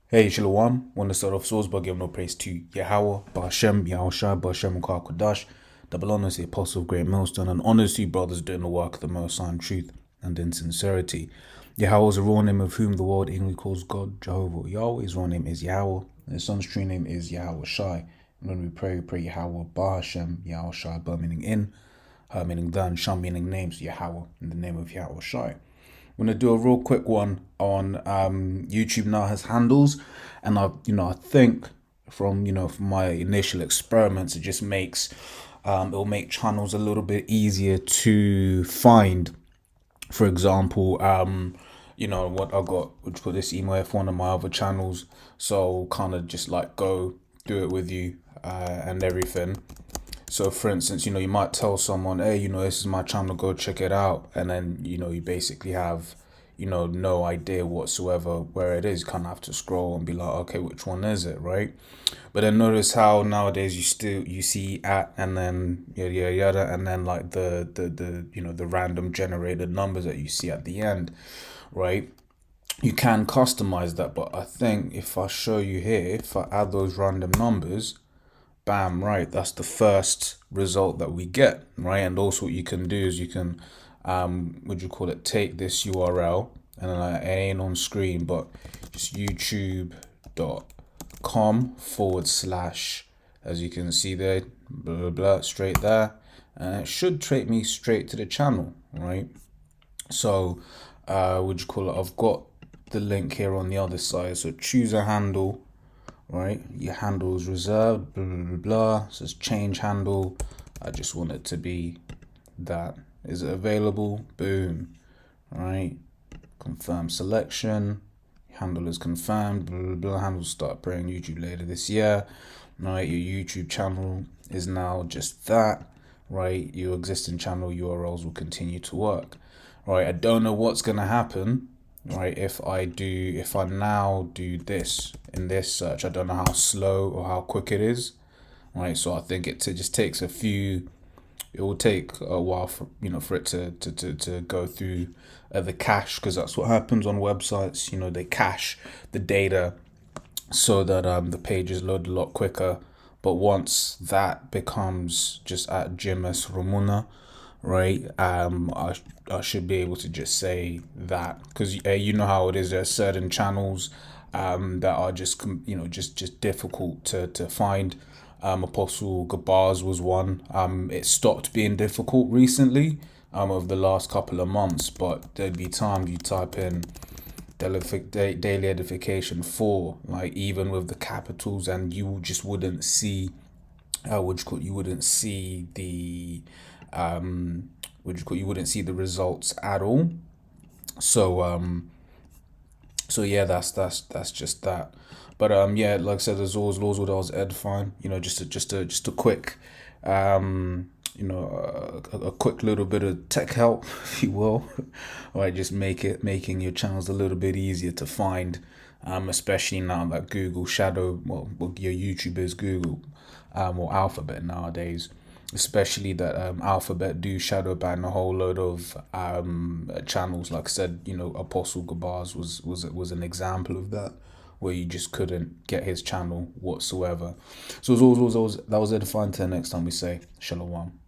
Hey, Shalom. Want to start off source by giving no praise to Yahweh, Ba'ashem, Yahushua, Ba'ashem, Kodash, double honors the apostle of great millstone, and honors to you brothers doing the work of the Most High in truth and in sincerity. Yahweh is the raw name of whom the world English calls God, Jehovah. Yahweh's raw name is Yahweh, and his son's true name is Yahweh Shai. And when we pray Yahweh, Ba'ashem, Yahushua, Ba meaning in, Ha meaning done, Sham meaning name, so Yahweh, in the name of Yahweh Shai. I'm gonna do a real quick one on YouTube now has handles, and I think from my initial experiments, it just makes it'll make channels a little bit easier to find. For example, what I got, which put this email F one of my other channels, so kind of just like go do it with you and everything. So, for instance, you might tell someone, hey, this is my channel, go check it out. And then, you basically have, no idea whatsoever where it is. You kind of have to scroll and be like, okay, which one is it, right? But then notice how nowadays you see at and then yada yada yada, and then like the random generated numbers that you see at the end, right? You can customize that, but I think if I show you here, if I add those random numbers, bam, right, that's the first result that we get, right? And also what you can do is you can take this URL, and then it ain't on screen, but just youtube.com/, as you can see there, blah blah blah, straight there, and it should take me straight to the channel, right? So I've got the link here on the other side, so choose a handle, right? Your handle is reserved, blah blah blah blah. It says change handle. I just want it to be that. Is it available? Boom. Right. Confirm selection. Handle is confirmed. Blah blah blah. Handle start appearing YouTube later this year. Right. Your YouTube channel is now just that. Right. Your existing channel URLs will continue to work. Right. I don't know what's gonna happen. Right, if I now do this in this search, I don't know how slow or how quick it is. Right, so I think it just takes a few. It will take a while for it to go through the cache, because that's what happens on websites. They cache the data so that the pages load a lot quicker. But once that becomes just at Jimis Ramuna, right? I should be able to just say that, because you know how it is. There are certain channels that are just just difficult to find. Apostle Gabars was one. It stopped being difficult recently, over the last couple of months, but there'd be times you type in daily edification 4, like even with the capitals, and you just wouldn't see you wouldn't see the you wouldn't see the results at all. So yeah, that's just that. But yeah, like I said, there's always laws what I was edifying, just a quick a quick little bit of tech help, if you will. Right, just making your channels a little bit easier to find, especially now that Google shadow, well your YouTube is Google, or Alphabet nowadays, especially that Alphabet do shadow ban a whole load of channels. Like I said, Apostle Gabars was an example of that, where you just couldn't get his channel whatsoever. So as always, that was edifying. Till next time we say Shalom.